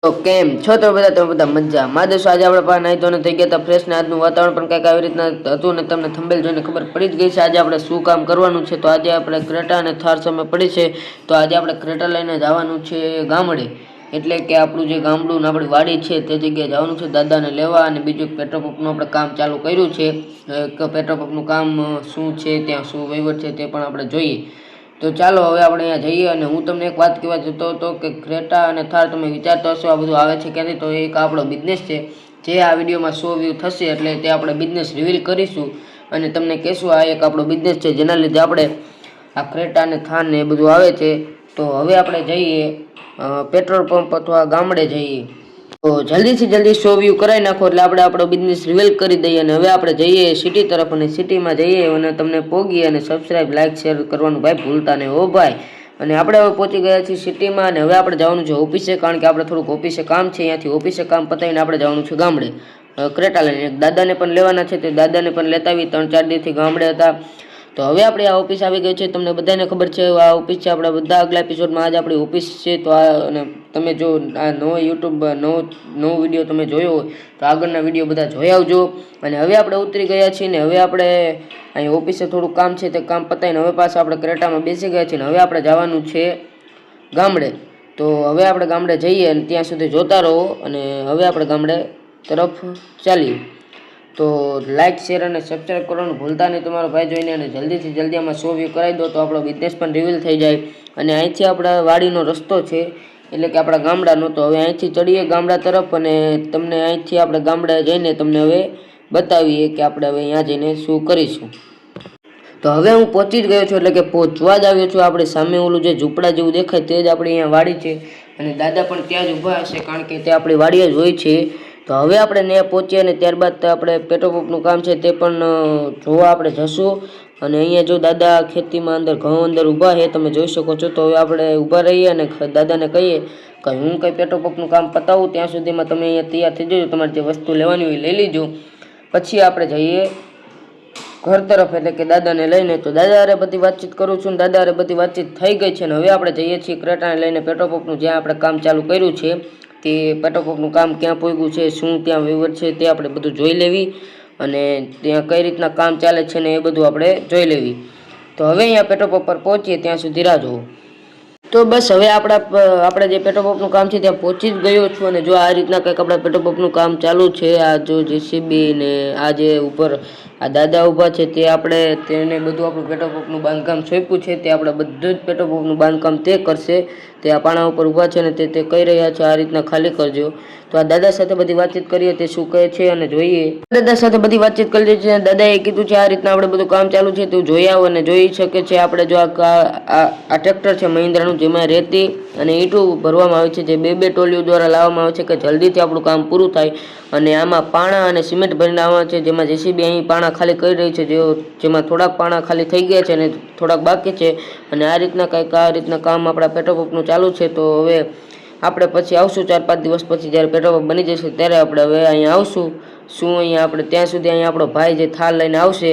તો કેમ છો તમે બધા મજામાં દોસ્તો આજે આપણે પાસે નાઈ ધોઈને થઈ ગયા હતા ફ્રેશ ને આજનું વાતાવરણ પણ કંઈક આવી રીતના હતું ને તમને થંબેલ જોઈને ખબર પડી જ ગઈ છે આજે આપણે શું કામ કરવાનું છે. તો આજે આપણે ક્રેટા અને થાર સામે પડી છે. તો આજે આપણે ક્રેટા લઈને જવાનું છે ગામડે, એટલે કે આપણું જે ગામડું ને આપણી વાડી છે તે જગ્યાએ જવાનું છે દાદાને લેવા. અને બીજું પેટ્રોલ પંપનું આપણે કામ ચાલુ કર્યું છે. પેટ્રોલ પંપનું કામ શું છે, ત્યાં શું વહીવટ છે તે પણ આપણે જોઈએ. તો ચાલો હવે આપણે અહીંયા જઈએ. અને હું તમને એક વાત કહેવા જતો હતો કે ક્રેટા અને થાર તમે વિચારતા હશો આ બધું આવે છે ક્યાંથી, તો એક આપણો બિઝનેસ છે જે આ વિડીયોમાં 100 વ્યૂ થશે એટલે તે આપણે બિઝનેસ રિવીલ કરીશું અને તમને કહેશું આ એક આપણો બિઝનેસ છે જેના લીધે આપણે આ ક્રેટા અને થાર ને એ બધું આવે છે. તો હવે આપણે જઈએ પેટ્રોલ પંપ અથવા ગામડે જઈએ. તો જલ્દીથી જલ્દી 100 વ્યૂ કરાવી નાખો એટલે આપણે આપણો બિઝનેસ રિવીલ કરી દઈએ. અને હવે આપણે જઈએ સિટી તરફ, અને સિટીમાં જઈએ અને તમને પોગી અને સબસ્ક્રાઇબ લાઇક શેર કરવાનું ભાઈ ભૂલતા નહીં હો ભાઈ. અને આપણે હવે પહોંચી ગયા છીએ સિટીમાં. અને હવે આપણે જવાનું છે ઓફિસે, કારણ કે આપણે થોડુંક ઓફિસે કામ છે. અહીંયાથી ઓફિસે કામ પતાવીને આપણે જવાનું છે ગામડે ક્રેટા લઈને. દાદાને પણ લેવાના છે તે દાદાને પણ લેતા આવી, 3-4 દિવસથી ગામડે હતા. તો હવે આપણે આ ઓફિસ આવી ગઈ છે, તમને બધાને ખબર છે આ ઓફિસ છે આપણા બધા આગલા એપિસોડમાં. આજ આપણી ઓફિસ છે. તો આ અને તમે જો આ નવો યુટ્યુબ નવો વિડીયો તમે જોયો હોય તો આગળના વિડીયો બધા જોઈ આવજો. અને હવે આપણે ઉતરી ગયા છીએ ને હવે આપણે અહીં ઓફિસે થોડું કામ છે તે કામ પતાવીને હવે પાછા આપણે ક્રેટામાં બેસી ગયા છીએ. ને હવે આપણે જવાનું છે ગામડે. તો હવે આપણે ગામડે જઈએ અને ત્યાં સુધી જોતા રહો. અને હવે આપણે ગામડે તરફ ચાલીએ. તો લાઇક શેર અને સબસ્ક્રાઈબ કરવાનું ભૂલતા નહીં તમારો ભાઈ જોઈને. અને જલ્દીથી જલ્દી આમાં 100 વ્યૂ કરાવી દો તો આપણો બિઝનેસ પણ રિવીલ થઈ જાય. અને અહીંથી આપણા વાડીનો રસ્તો છે, એટલે કે આપણા ગામડાનો. તો હવે અહીંથી ચડીએ ગામડા તરફ અને તમને અહીંથી આપણે ગામડા જઈને તમને હવે બતાવીએ કે આપણે હવે અહીંયા જઈને શું કરીશું. તો હવે હું પહોંચી જ ગયો છું, એટલે કે પહોંચવા જ આવ્યો છું. આપણે સામે ઓલું જે ઝૂંપડા જેવું દેખાય તે જ આપણી અહીંયા વાડી છે. અને દાદા પણ ત્યાં જ ઊભા હશે, કારણ કે તે આપણી વાડી જ હોય છે. તો હવે આપણે ત્યાં પહોંચીએ અને ત્યારબાદ આપણે પેટ્રોલ પંપનું કામ છે તે પણ જોવા આપણે જશું. અને અહીંયા જો દાદા ખેતીમાં અંદર ઘઉં અંદર ઊભા છે, તમે જોઈ શકો છો. તો હવે આપણે ઊભા રહીએ અને દાદાને કહીએ કે હું કંઈ પેટ્રોલ પંપનું કામ પતાવું ત્યાં સુધીમાં તમે અહીંયા તૈયાર થઈ જજો, તમારે જે વસ્તુ લેવાની હોય લઈ લીજો. પછી આપણે જઈએ ઘર તરફ, એટલે કે દાદાને લઈને. તો દાદા હારે બધી વાતચીત કરું છું ને દાદા હારે બધી વાતચીત થઈ ગઈ છે. ને હવે આપણે જઈએ છીએ ક્રેટાને લઈને પેટ્રોલ પંપનું જ્યાં આપણે કામ ચાલુ કર્યું છે તે પેટ્રોલ પંપનું કામ ક્યાં પહોંચ્યું છે, શું ત્યાં વહીવટ છે તે આપણે બધું જોઈ લેવી. અને ત્યાં કઈ રીતના કામ ચાલે છે ને એ બધું આપણે જોઈ લેવી. તો હવે અહીંયા પેટ્રોલ પંપ પર પહોંચીએ ત્યાં સુધી રાહ જોવો. તો બસ હવે આપણે જે પેટ્રોલ પંપનું કામ છે ત્યાં પહોંચી જ ગયો છું. અને જો આ રીતના કંઈક આપણા પેટ્રોલ પંપનું કામ ચાલુ છે. આ જો જેસીબી ને આ જે ઉપર આ દાદા ઊભા છે તે આપણે તેને બધું આપણું પેટ્રોલ પંપનું બાંધકામ સોંપ્યું છે તે આપણે બધું જ પેટ્રોલ પંપનું બાંધકામ તે કરશે. તે આ પાણા ઉપર ઊભા છે ને તે કહી રહ્યા છે આ રીતના ખાલી કરજો. તો આ દાદા સાથે બધી વાતચીત કરીએ તે શું કહે છે અને જોઈએ. દાદા સાથે બધી વાતચીત કરી છે. દાદાએ કીધું છે આ રીતના આપણે બધું કામ ચાલુ છે તું જોઈ આવ અને જોઈ શકે છે. આપણે જો આ ટ્રેક્ટર છે મહિન્દ્રાનું, જેમાં રેતી અને ઈંટું ભરવામાં આવે છે, જે બે ટોલીઓ દ્વારા લાવવામાં આવે છે કે જલ્દીથી આપણું કામ પૂરું થાય. અને આમાં પાણા અને સિમેન્ટ ભરીને આવવા છે, જેમાં જેસીબી અહીં પાણા ખાલી કરી રહી છે, જેમાં થોડાક પાણા ખાલી થઈ ગયા છે અને થોડાક બાકી છે. અને આ રીતના કામ આપણા પેટ્રોલ પંપનું ચાલુ છે. તો હવે આપણે પછી આવશું 4-5 દિવસ પછી, જ્યારે પેટ્રોલ પંપ બની જશે ત્યારે આપણે હવે અહીંયા આવશું. શું અહીંયા આપણે ત્યાં સુધી અહીંયા આપણો ભાઈ જે થાર લઈને આવશે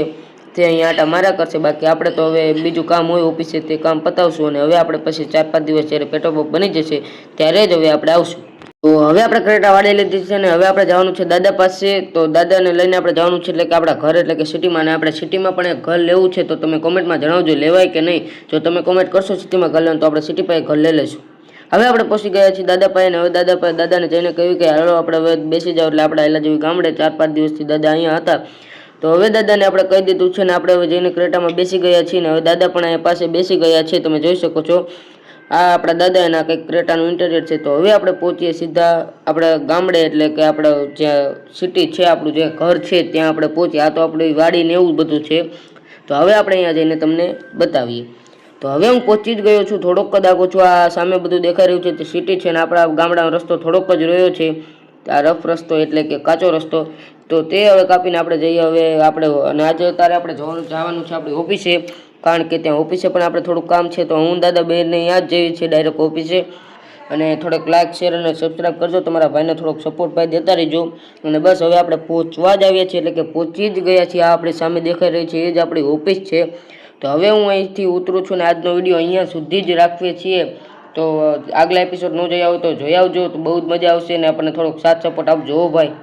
તે અહીંયા આટા મારા કરશે. બાકી આપણે તો હવે બીજું કામ હોય ઓફિસે તે કામ પતાવશું. અને હવે આપણે પછી 4-5 દિવસ જ્યારે પેટ્રોલ પંપ બની જશે ત્યારે જ હવે આપણે આવશું. તો હવે આપણે ક્રેટા વાળી લીધી છે અને હવે આપણે જવાનું છે દાદા પાસે. તો દાદાને લઈને આપણે જવાનું છે, એટલે કે આપણા ઘર, એટલે કે સિટીમાં. અને આપણે સિટીમાં પણ એક ઘર લેવું છે. તો તમે કોમેન્ટમાં જણાવજો લેવાય કે નહીં. જો તમે કોમેન્ટ કરશો સિટીમાં ઘર લેવાનું તો આપણે સિટી પાસે ઘર લઈ લઈશું. હવે આપણે પહોંચી ગયા છીએ દાદા પાસે. ને હવે દાદાને જઈને કહ્યું કે હાલો આપણે હવે બેસી જાવ. એટલે આપણે આયલા જેવી ગામડે 4-5 દિવસથી દાદા અહીંયા હતા. તો હવે દાદાને આપણે કહી દીધું છે ને આપણે હવે જઈને ક્રેટામાં બેસી ગયા છીએ. ને હવે દાદા પણ અહીંયા પાસે બેસી ગયા છે, તમે જોઈ શકો છો. આ આપણા દાદા એના કંઈક ક્રેટાનું ઇન્ટેરિયર છે. તો હવે આપણે પહોંચીએ સીધા આપણે ગામડે, એટલે કે આપણે જ્યાં સિટી છે આપણું જે ઘર છે ત્યાં આપણે પહોંચીએ. આ તો આપણી વાડીને એવું બધું છે. તો હવે આપણે અહીંયા જઈને તમને બતાવીએ. તો હવે હું પહોંચી જ ગયો છું. થોડોક કદાચ છું, આ સામે બધું દેખાઈ રહ્યું છે તે સિટી છે. અને આપણા ગામડાનો રસ્તો થોડોક જ રહ્યો છે, આ રફ રસ્તો, એટલે કે કાચો રસ્તો. તો તે હવે કાપીને આપણે જઈએ હવે આપણે. અને આજે અત્યારે આપણે જવાનું છે આપણી ઓફિસે, કારણ કે ત્યાં ઓફિસે પણ આપણે થોડુંક કામ છે. તો હું દાદા બેનને યાદ જઈએ છીએ ડાયરેક્ટ ઓફિસે. અને થોડોક લાઇક શેર અને સબસ્ક્રાઈબ કરજો, તમારા ભાઈને થોડોક સપોર્ટ ભાઈ દેતા રહીજો. અને બસ હવે આપણે પહોંચવા જ આવ્યા છીએ, એટલે કે પહોંચી જ ગયા છીએ. આ આપણી સામે દેખાઈ રહી છે એ જ આપણી ઓફિસ છે. તો હવે હું અહીંથી ઉતરું છું ને આજનો વિડીયો અહીંયા સુધી જ રાખીએ છીએ. તો આગલા એપિસોડ ન જોઈ આવો તો જોઈ આવજો, તો બહુ જ મજા આવશે અને આપણને થોડોક સાથ સપોર્ટ આપજો ભાઈ.